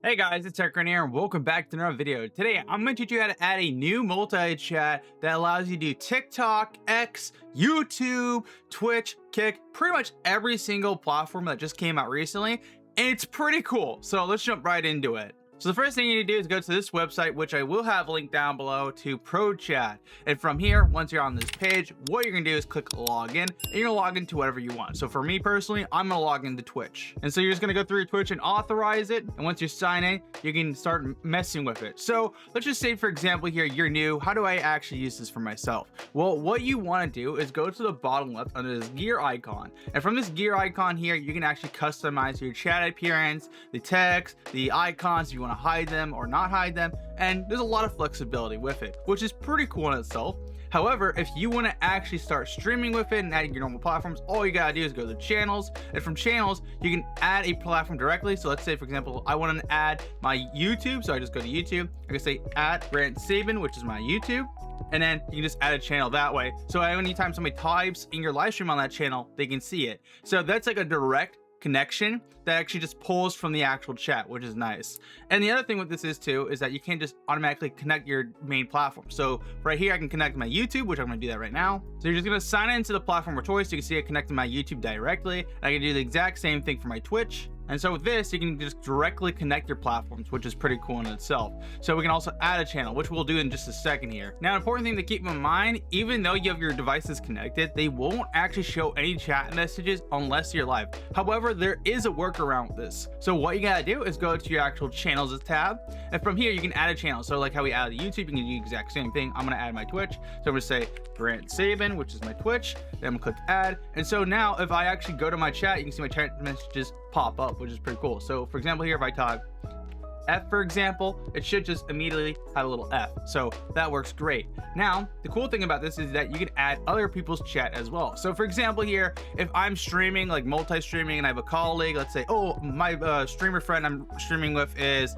Hey guys, it's Tucker here, and welcome back to another video. Today, I'm going to teach you how to add a new multi-chat that allows you to do TikTok, X, YouTube, Twitch, Kick, pretty much every single platform that just came out recently, and it's pretty cool. So let's jump right into it. So the first thing you need to do is go to this website, which I will have linked down below, to ProChat. And from here, once you're on this page, what you're gonna do is click login, and you're gonna log into whatever you want. So for me personally, I'm gonna log into Twitch. And so you're just gonna go through your Twitch and authorize it. And once you sign in, you can start messing with it. So let's just say, for example, here, you're new. How do I actually use this for myself? Well, what you wanna do is go to the bottom left under this gear icon. And from this gear icon here, you can actually customize your chat appearance, the text, the icons, if you want to hide them or not hide them, and there's a lot of flexibility with it, which is pretty cool in itself. However, if you want to actually start streaming with it and adding your normal platforms, all you gotta do is go to channels, and from channels you can add a platform directly. So let's say, for example, I want to add my YouTube, so I just go to YouTube. I can say add Grant Saban, which is my YouTube, and then you can just add a channel that way. So anytime somebody types in your live stream on that channel, they can see it. So that's like a direct connection that actually just pulls from the actual chat, which is nice. And the other thing with this is too is that you can't just automatically connect your main platform. So right here I can connect my YouTube, which I'm going to do that right now. So you're just going to sign into the platform of choice. You can see it connected my YouTube directly. I can do the exact same thing for my Twitch. And so with this, you can just directly connect your platforms, which is pretty cool in itself. So we can also add a channel, which we'll do in just a second here. Now, an important thing to keep in mind, even though you have your devices connected, they won't actually show any chat messages unless you're live. However, there is a workaround with this. So what you gotta do is go to your actual channels tab, and from here you can add a channel. So like how we added YouTube, you can do the exact same thing. I'm gonna add my Twitch. So I'm gonna say Grant Saban, which is my Twitch. Then I'm gonna click add. And so now if I actually go to my chat, you can see my chat messages pop up, which is pretty cool. So for example, here if I type F, for example, it should just immediately have a little F. So that works great. Now, the cool thing about this is that you can add other people's chat as well. So for example, here, if I'm streaming, like multi-streaming, and I have a colleague, let's say, oh, my streamer friend I'm streaming with is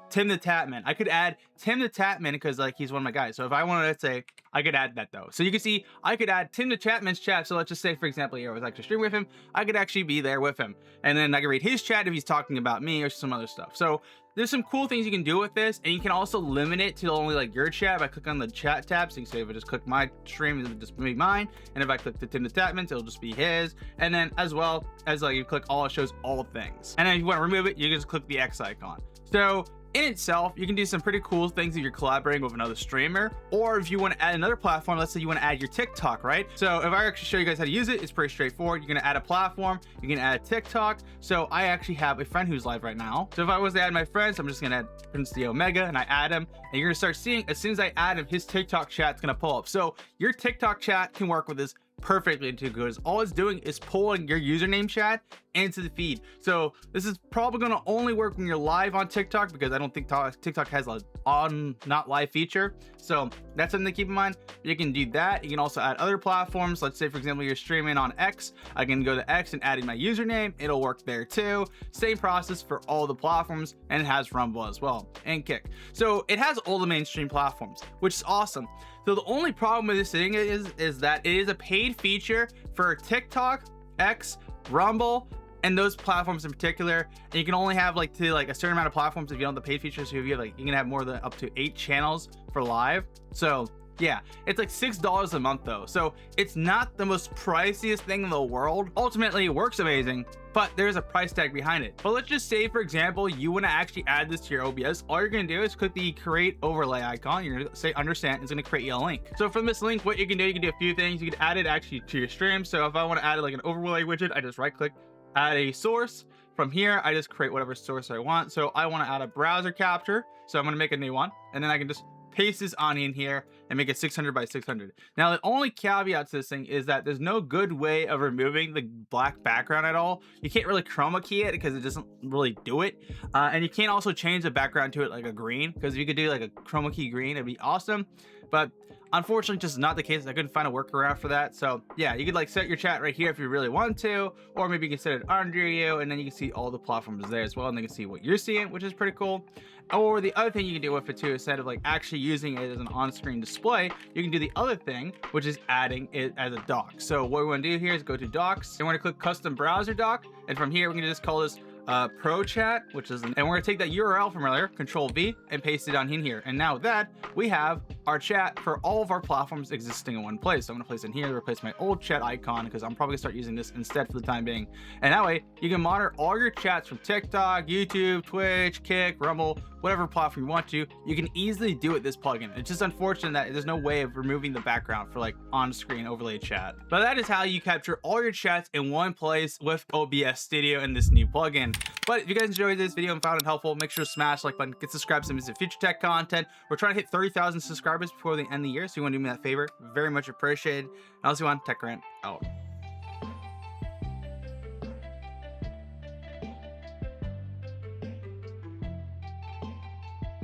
Tim the Tatman. I could add Tim the Tatman because like he's one of my guys. So if I wanted to say, I could add that though. So you can see I could add Tim the Tatman's chat. So let's just say, for example, here I was actually streaming with him. I could actually be there with him. And then I can read his chat if he's talking about me or some other stuff. So there's some cool things you can do with this, and you can also limit it to only like your chat by clicking on the chat tab. So you can say if I just click my stream, it'll just be mine. And if I click the Tim the Tatman's, it'll just be his. And then as well as like you click all, it shows all things. And then if you want to remove it, you can just click the X icon. So in itself, you can do some pretty cool things if you're collaborating with another streamer, or if you want to add another platform. Let's say you want to add your TikTok, right? So if I actually show you guys how to use it, it's pretty straightforward. You're going to add a platform, you can add TikTok. So I actually have a friend who's live right now. So if I was to add my friends, I'm just going to add Prince the Omega, and I add him, and you're going to start seeing, as soon as I add him, his TikTok chat's going to pull up. So your TikTok chat can work with this perfectly too, because all it's doing is pulling your username chat into the feed. So this is probably going to only work when you're live on TikTok, because I don't think TikTok has a on not live feature. So that's something to keep in mind. You can do that. You can also add other platforms. Let's say, for example, you're streaming on X. I can go to X and add in my username. It'll work there too. Same process for all the platforms, and it has Rumble as well and Kick. So it has all the mainstream platforms, which is awesome. So the only problem with this thing is that it is a paid feature for TikTok, X, Rumble, and those platforms in particular. And you can only have like a certain amount of platforms if you don't have the paid features. So if you have you can have more than up to 8 channels for live. So yeah, it's like $6 a month though. So it's not the most priciest thing in the world. Ultimately, it works amazing, but there's a price tag behind it. But let's just say, for example, you want to actually add this to your OBS. All you're going to do is click the create overlay icon. You're going to say understand. It's going to create you a link. So from this link, what you can do a few things. You can add it actually to your stream. So if I want to add like an overlay widget, I just right click, add a source. From here, I just create whatever source I want. So I want to add a browser capture. So I'm going to make a new one, and then I can just paste this on in here and make it 600 by 600. Now, the only caveat to this thing is that there's no good way of removing the black background at all. You can't really chroma key it because it doesn't really do it. And you can't also change the background to it like a green, because if you could do like a chroma key green, it'd be awesome. But unfortunately, just not the case. I couldn't find a workaround for that. So yeah, you could like set your chat right here if you really want to, or maybe you can set it under you, and then you can see all the platforms there as well, and they can see what you're seeing, which is pretty cool. Or the other thing you can do with it too, instead of like actually using it as an on-screen display, you can do the other thing, which is adding it as a dock. So what we want to do here is go to docs, and we're going to click custom browser dock, and from here we're going to just call this ProChat, which is, and we're gonna take that URL from earlier, Control V, and paste it on in here. And now with that, we have our chat for all of our platforms existing in one place. So I'm gonna place in here to replace my old chat icon because I'm probably gonna start using this instead for the time being. And that way, you can monitor all your chats from TikTok, YouTube, Twitch, Kick, Rumble, whatever platform you want to. You can easily do it this plugin. It's just unfortunate that there's no way of removing the background for like on-screen overlay chat. But that is how you capture all your chats in one place with OBS Studio and this new plugin. But if you guys enjoyed this video and found it helpful, make sure to smash the like button, get subscribed to some future tech content. We're trying to hit 30,000 subscribers before the end of the year, so you want to do me that favor, very much appreciated. And I'll see you on Tech Rant out.